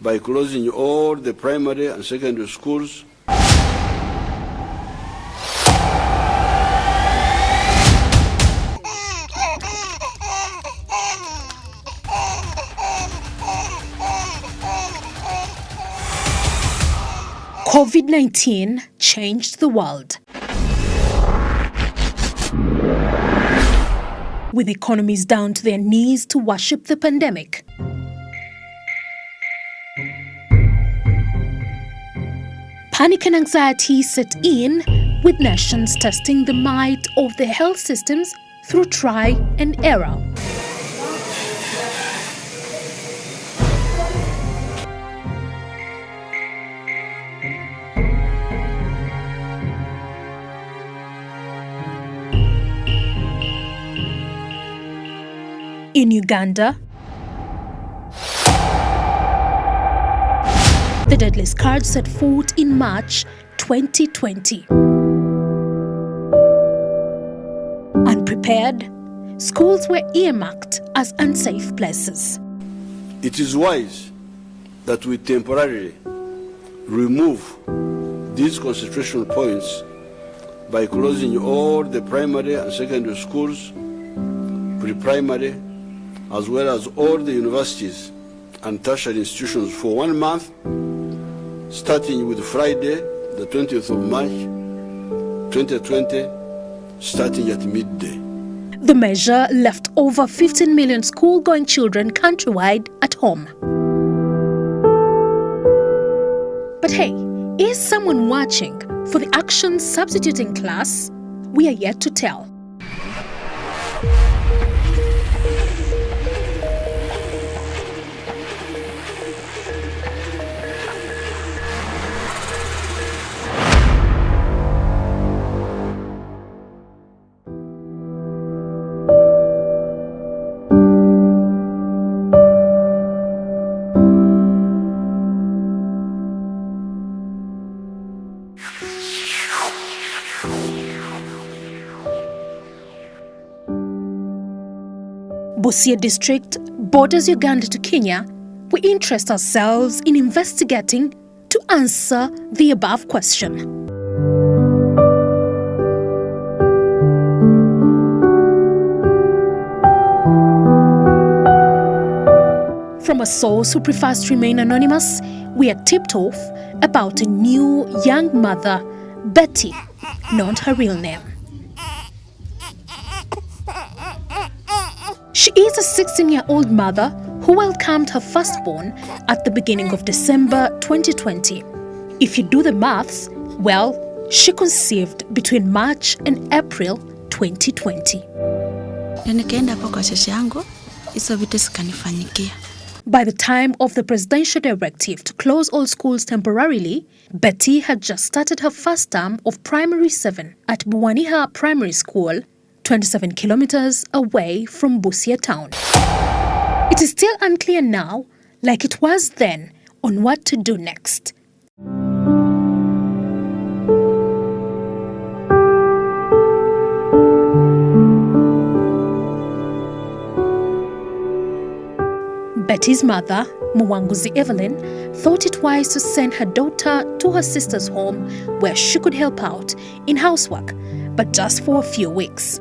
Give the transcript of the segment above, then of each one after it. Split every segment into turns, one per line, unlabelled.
by closing all the primary and secondary schools.
COVID-19 changed the world. With economies down to their knees to worship the pandemic. Panic and anxiety set in, with nations testing the might of their health systems through try and error. In Uganda, the deadly scourge set foot in March 2020. Unprepared, schools were earmarked as unsafe places.
It is wise that we temporarily remove these concentration points by closing all the primary and secondary schools, pre-primary, as well as all the universities and tertiary institutions for 1 month, starting with Friday, the 20th of March, 2020, starting at midday.
The measure left over 15 million school-going children countrywide at home. But hey, is someone watching for the action substituting class? We are yet to tell. Busia district borders Uganda to Kenya. We interest ourselves in investigating to answer the above question. From a source who prefers to remain anonymous, we are tipped off about a new young mother, Betty, not her real name. She is a 16-year-old mother who welcomed her firstborn at the beginning of December 2020. If you do the maths, well, she conceived between March and April 2020. By the time of the presidential directive to close all schools temporarily, Betty had just started her first term of primary 7 at Buwaniha Primary School, 27 kilometers away from Busia town. It is still unclear now, like it was then, on what to do next. Betty's mother, Muwanguzi Evelyn, thought it wise to send her daughter to her sister's home where she could help out in housework, but just for a few weeks.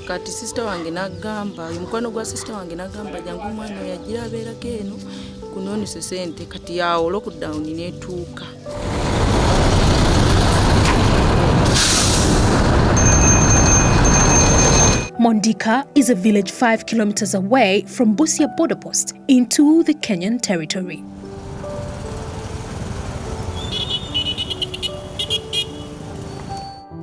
Kati sister wange nagamba mukwano gwa sister wange nagamba jangu mwana yagira abera keno kunoni sesente kati yawo lockdown netuuka.
Mondika is a village 5 kilometers away from Busia border post into the Kenyan territory.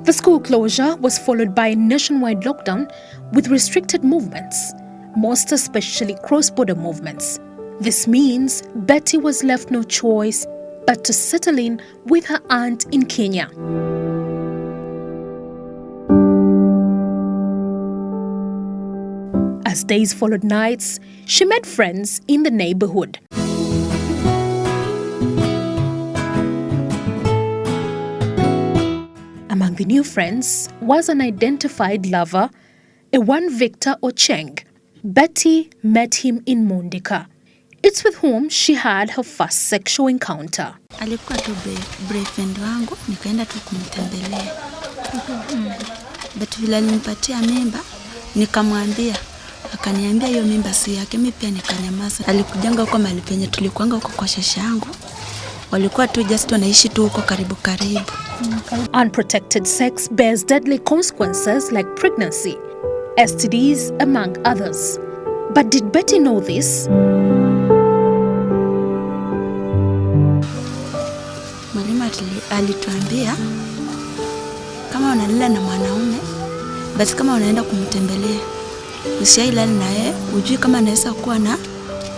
The school closure was followed by a nationwide lockdown with restricted movements, most especially cross-border movements. This means Betty was left no choice but to settle in with her aunt in Kenya. As days followed nights, she made friends in the neighborhood. Among the new friends was an identified lover, a one Victor Ocheng. Betty met him in Mundika. It's with whom she had her first sexual encounter.
Alikuwa tu boyfriend wangu, nikaenda tu kumtembelea. But vile alinipatia mimba, nikamwambia, akaniambia hiyo mimba si yake, mimi pia nikanyamaza. Alikujanga huko mahali penye tulikuanga huko kwa shasha yangu. Walikuwa tu just wanaishi tu huko karibu.
Unprotected sex bears deadly consequences like pregnancy, STDs, among others. But did Betty know this?
Mwalimu alituambia kama unalala na mwanaume, basi kama unaenda kumtembelea, usiailala naye, ujui kama anaweza kuwa na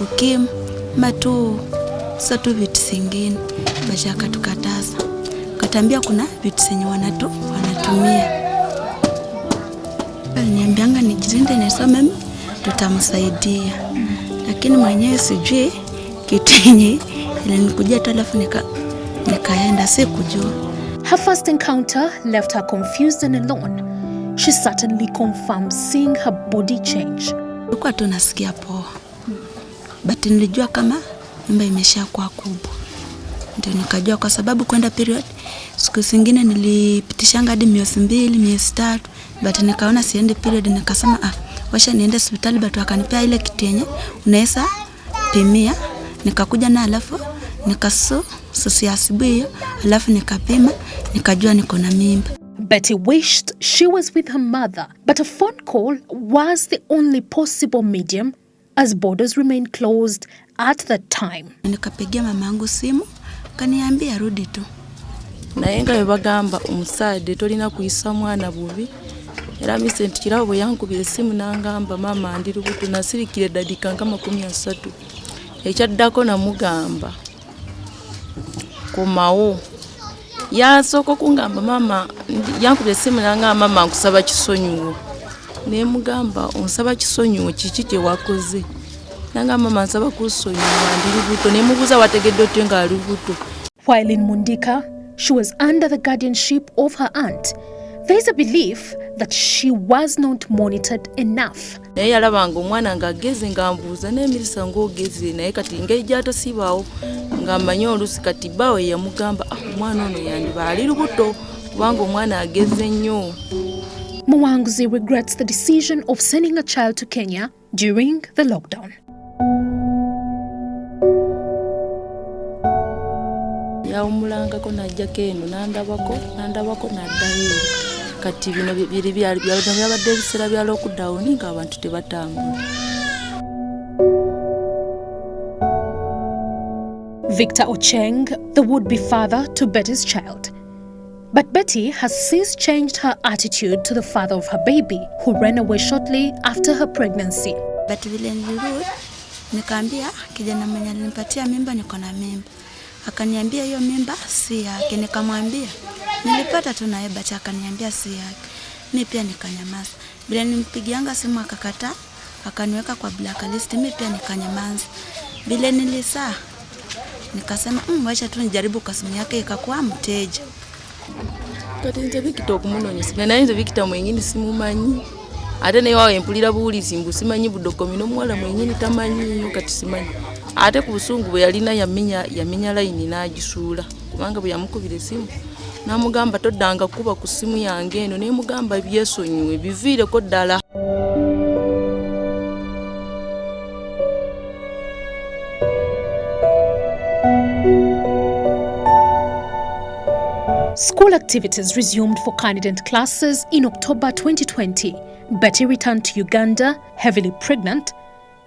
ukimwi ama tu satu vitu zingine. Basi akatukataza. Katambia kuna vitu zenye wanatumia. Aliniambianga nijilinde nisome, tutamsaidia. Lakini mwenyewe sijui kitu yenye ilinikujia tu, alafu nikaenda sikujua.
Her first encounter left her confused and alone. She certainly confirmed seeing her body change.
Nilikuwa tu nasikia poa. But nilijua kama mimba imeshakuwa kubwa. Ndio nikajua, kwa sababu kwenda period siku zingine nilipitishanga hadi miezi 2, miezi 3, but nikaona siende period, nikasema washa niende hospitali, but wakanipea ile kitu yenye unaweza pimia. Nikakuja na alafu nikasusia asubuhi, alafu nikapima, nikajua niko na mimba.
Betty wished she was with her mother, but a phone call was the only possible medium as borders remained closed at that time.
Nikapigia mamangu simu, kaniambia rudi tu.
Nayenga yabagamba omusade tolina kuyisa mwana bubi. Era Vincent kirabo yankubira simu nangamba mama ndi lubuto nasirikire dadika kama 13. Ekyaddako namugamba komawo. Yasoko kungamba mama yankubira simu nangamba mama nkusaba kisonyiwo. Ne mugamba onsaba kisonyiwo kiki kye wakoze. Nanga mama nsaba kusonyiwo ndi lubuto ne mubuza wategedde otenga lubuto.
While in Mundika, she was under the guardianship of her aunt. There is a belief that she was not monitored enough.
Naye yalabanga omwana ng'ageze ng'ambuuza n'emirisa ng'ogeze naye kati ngeri gy'atasiibaawo ng'amanyi oluusi kati bbaawe yamugamba omwana ono yandiba ali lubuto kubanga omwana ageze nnyo.
Mwanguzi regrets the decision of sending a child to Kenya during the lockdown.
Yawumulangako n'ajjako eno n'andabako n'addayo kati bino byabadde ebiseera bya lockdown ng'abantu tebatambula.
Victor Ocheng, the would-be father to Betty's child. But Betty has since changed her attitude to the father of her baby, who ran away shortly after her pregnancy.
But vile nilirudi, nikaambia kijana mwenye alinipatia mimba niko na mimba. Akaniambia hiyo mimba si yake. Nikamwambia nilipata tu naye, bacha akaniambia si yake. Mimi pia nikanyamaza. Bila nimpigianga simu akakataa, akaniweka kwa blacklist, mimi pia nikanyamaza. Bila nilisaa nikasema wacha tu nijaribu kwa simu yake, ikakuwa mteja.
Kati nze Victor okumunonyesa naye nze Victor mwenyini simumanyi. Ate naye wawe mpulira buulizi mbu simanyi budokomino omuwala mwenyini tamanyi kati simanyi. Ate ku busungu bwe yalina yamenya line n'agisuula kubanga bwe yamukubira esimu n'amugamba toddanga kuba ku simu yange eno, ne mugamba byesonyiwe biviireko ddala.
School activities resumed for candidate classes in October 2020. Betty returned to Uganda, heavily pregnant,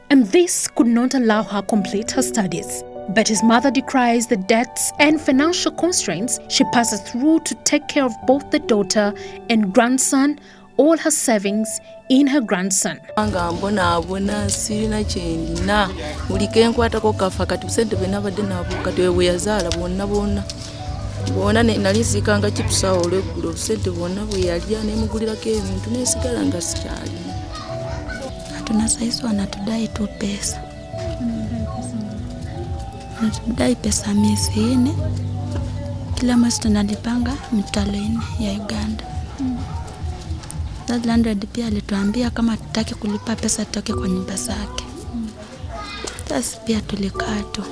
and this could not allow her complete her studies. Betty's mother decries the debts and financial constraints she passes through to take care of both the daughter and grandson, all her savings in her grandson.
Mbona sirina kyendina mulike enkwatako kafa kati sente benabadde nabo kati we yazaala bona nali sikanga chipusa olweggulo sente bona bwe yalya nemugulirako ebintu nesigala nga sikyali.
Hatuna saizi wanatudai tu pesa. Wanatudai pesa miezi 4. Kila mwezi tunalipanga mitalo 4 ya Uganda. That landlord pia alituambia kama tutaki kulipa pesa tutoke kwa nyumba zake. Basi pia tulikaa tu.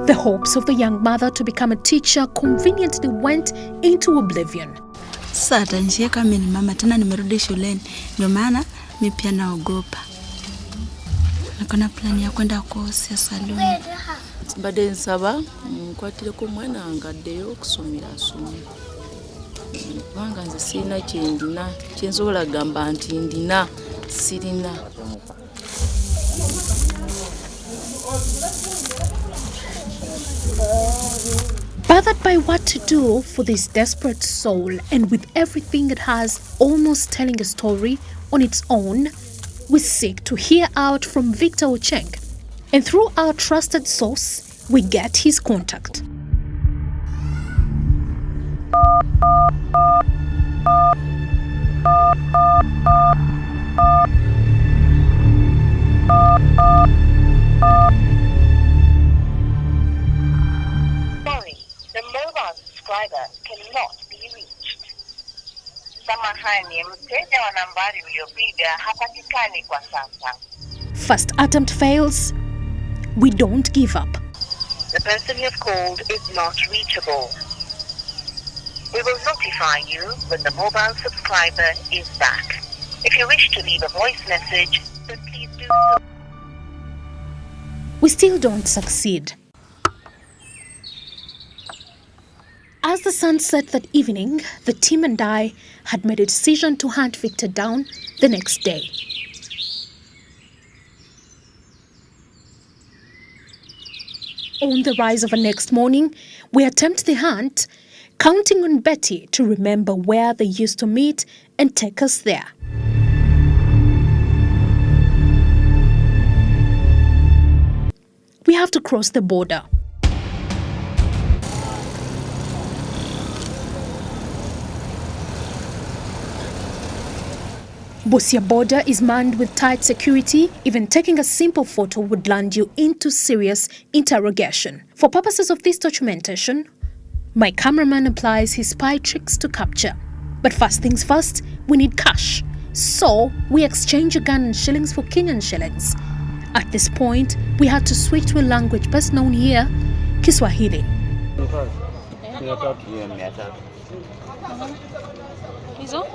The hopes of the young mother to become a teacher conveniently went into oblivion.
Sasa atanishia kama mimi ni mama tena nimerudi shuleni. Ndio maana mimi pia naogopa. Nakona plan ya kwenda kosi salon.
Bade nsaba nkwatire ko mwana angaddeyo okusomera asoma. Kubanga nze sirina kyendina kyensobola gamba nti ndina sirina.
Bothered by what to do for this desperate soul, and with everything it has almost telling a story on its own, we seek to hear out from Victor Ocheng. And through our trusted source, we get his contact.
Sorry, the mobile subscriber cannot be reached. Samahani, mteja wa nambari uliyopiga hapatikani kwa sasa.
First attempt fails, we don't give up.
The person you have called is not reachable. We will notify you when the mobile subscriber is back. If you wish to leave a voice message, then please do so.
We still don't succeed. As the sun set that evening, the team and I had made a decision to hunt Victor down the next day. On the rise of the next morning, we attempt the hunt, counting on Betty to remember where they used to meet and take us there. We have to cross the border. Busia border is manned with tight security. Even taking a simple photo would land you into serious interrogation. For purposes of this documentation, my cameraman applies his spy tricks to capture. But first things first, we need cash. So we exchange Ugandan shillings for Kenyan shillings. At this point, we had to switch to a language best known here, Kiswahili.
Hizo?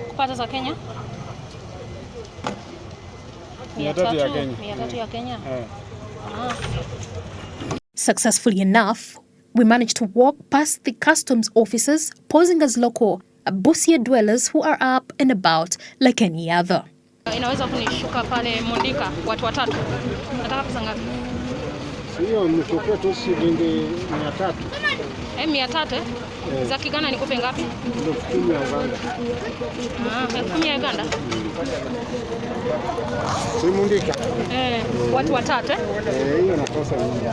Kupata za Kenya? 300 ya Kenya.
Successfully enough, we managed to walk past the customs officers posing as local Busia dwellers who are up and about like any other.
Inaweza kunishuka pale Mondika watu watatu. Nataka pesa ngapi?
Hiyo mchukue tu shilingi 300.
300? Za Kigana nikupe ngapi?
10 ya Uganda.
10 ya Uganda.
Si Mondika.
Watu watatu.
Hiyo nakosa nyingi.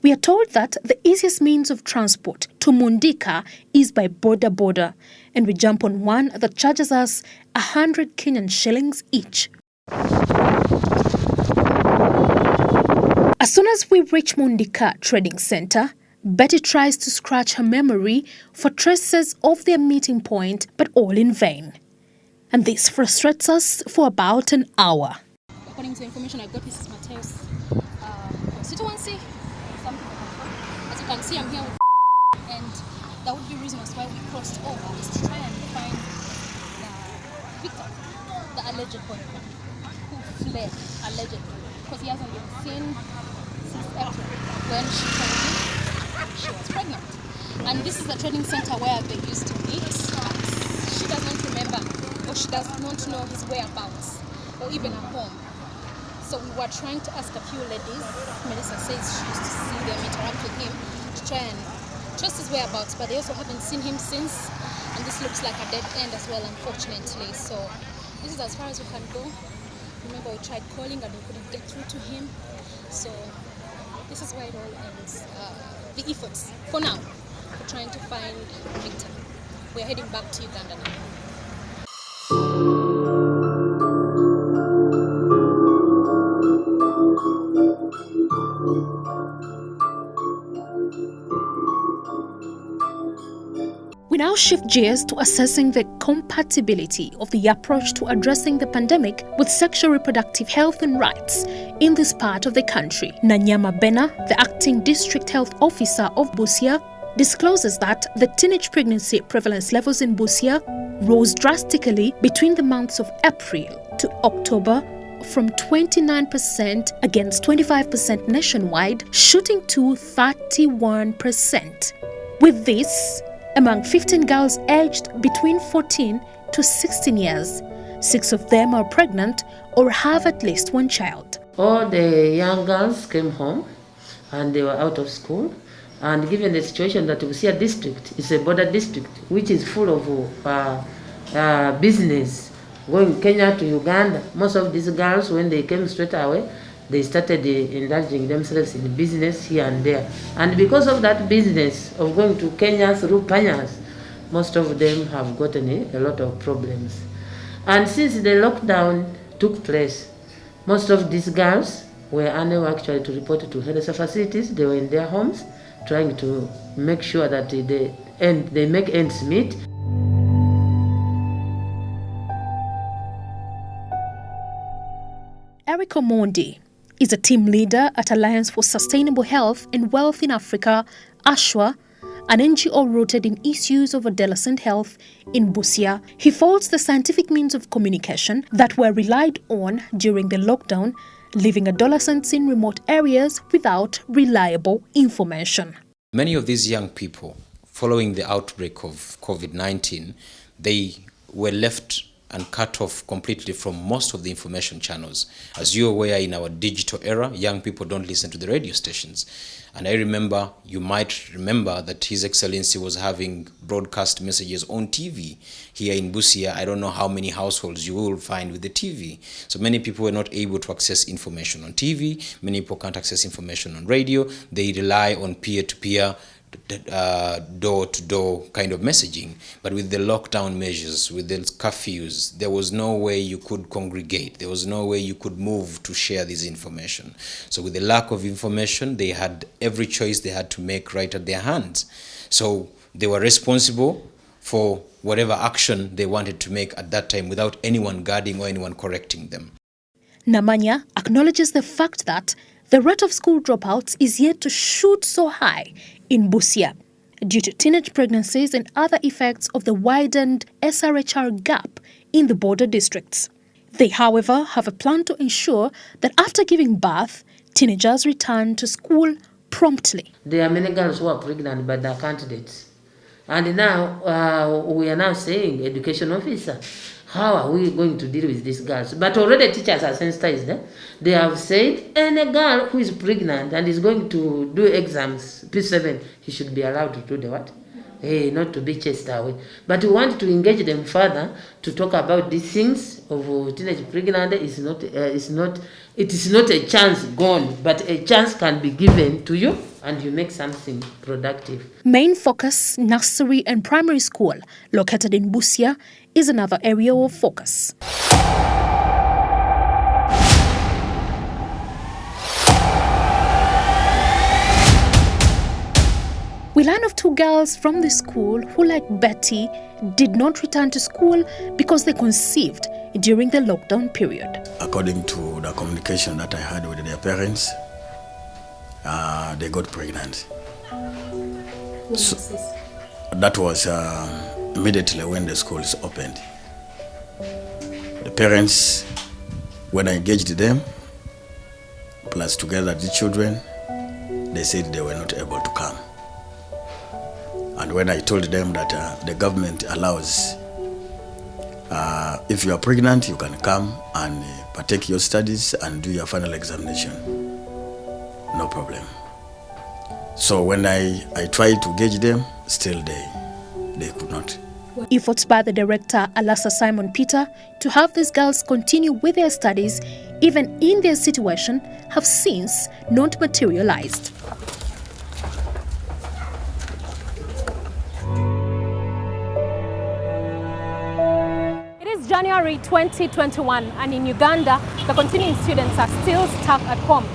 We are told that the easiest means of transport to Mundika is by border, and we jump on one that charges us 100 Kenyan shillings each. As soon as we reach Mundika Trading Center, Betty tries to scratch her memory for traces of their meeting point, but all in vain. And this frustrates us for about an hour.
According to the information I got, this is Mateus constituency. As you can see, I'm here with and that would be reason as why we crossed over, is to try and find Victor, the alleged boyfriend, who fled, allegedly, because he hasn't been seen since April, when she told him she was pregnant. And this is the trading center where they used to meet. She does not remember, or she does not know his whereabouts, or even her home. So we were trying to ask a few ladies. Melissa says she used to see them interact with him to try and trace his whereabouts, but they also haven't seen him since. And And this looks like a dead end as well, unfortunately. So this is as far as we can go. Remember, we tried calling and we couldn't get through to him. So this is where it all ends. The efforts, for now, for trying to find Victor. We're heading back to Uganda now.
We now shift gears to assessing the compatibility of the approach to addressing the pandemic with sexual reproductive health and rights in this part of the country. Nanyama Bena, the acting district health officer of Busia, discloses that the teenage pregnancy prevalence levels in Busia rose drastically between the months of April to October from 29% against 25% nationwide, shooting to 31%. With this, among 15 girls aged between 14 to 16 years, 6 of them are pregnant or have at least one child.
All the young girls came home and they were out of school. And given the situation that Busia district is a border district, which is full of business, going Kenya to Uganda, most of these girls, when they came straight away, they started indulging themselves in business here and there. And because of that business of going to Kenya through panyas, most of them have gotten a lot of problems. And since the lockdown took place, most of these girls were unable actually to report to health facilities. They were in their homes trying to make sure that they make ends meet.
Eric Omondi is a team leader at Alliance for Sustainable Health and Wealth in Africa, ASHWA, an NGO rooted in issues of adolescent health in Busia. He faults the scientific means of communication that were relied on during the lockdown, leaving adolescents in remote areas without reliable information.
Many of these young people, following the outbreak of COVID-19, they were left and cut off completely from most of the information channels. As you're aware, in our digital era, young people don't listen to the radio stations. And I remember, you might remember that His Excellency was having broadcast messages on TV. Here in Busia, I don't know how many households you will find with the TV. So many people were not able to access information on TV. Many people can't access information on radio. They rely on peer-to-peer, door-to-door kind of messaging. But with the lockdown measures, with the curfews, there was no way you could congregate. There was no way you could move to share this information. So with the lack of information, they had every choice they had to make right at their hands. So they were responsible for whatever action they wanted to make at that time without anyone guarding or anyone correcting them.
Namanya acknowledges the fact that the rate of school dropouts is yet to shoot so high in Busia due to teenage pregnancies and other effects of the widened SRHR gap in the border districts. They, however, have a plan to ensure that after giving birth, teenagers return to school promptly.
There are many girls who are pregnant but they are candidates. And now we are now saying, education officer, how are we going to deal with these girls? But already teachers are sensitized. They have said any girl who is pregnant and is going to do exams, P7, he should be allowed to do the what? Hey, not to be chased away. But we want to engage them further to talk about these things of teenage pregnancy. It is not a chance gone, but a chance can be given to you and you make something productive.
Main Focus Nursery and Primary School, located in Busia, is another area of focus. We learn of 2 girls from the school who, like Betty, did not return to school because they conceived during the lockdown period.
According to the communication that I had with their parents, they got pregnant. So that was immediately when the school is opened. The parents, when I engaged them, plus together the children, they said they were not able to come. And when I told them that the government allows, if you are pregnant, you can come and partake your studies and do your final examination. No problem. So when I tried to gauge them, still they could not
Efforts by the director, Alassa Simon Peter, to have these girls continue with their studies, even in their situation, have since not materialized.
It is January 2021, and in Uganda, the continuing students are still stuck at home.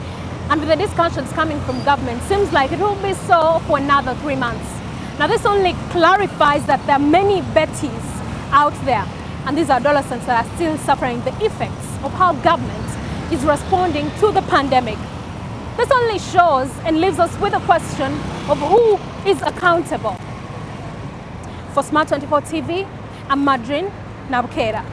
And with the discussions coming from government, seems like it will be so for another 3 months. Now, this only clarifies that there are many Bettys out there, and these are adolescents that are still suffering the effects of how government is responding to the pandemic. This only shows and leaves us with a question of who is accountable. For Smart 24 TV, I'm Madrin Nabukera.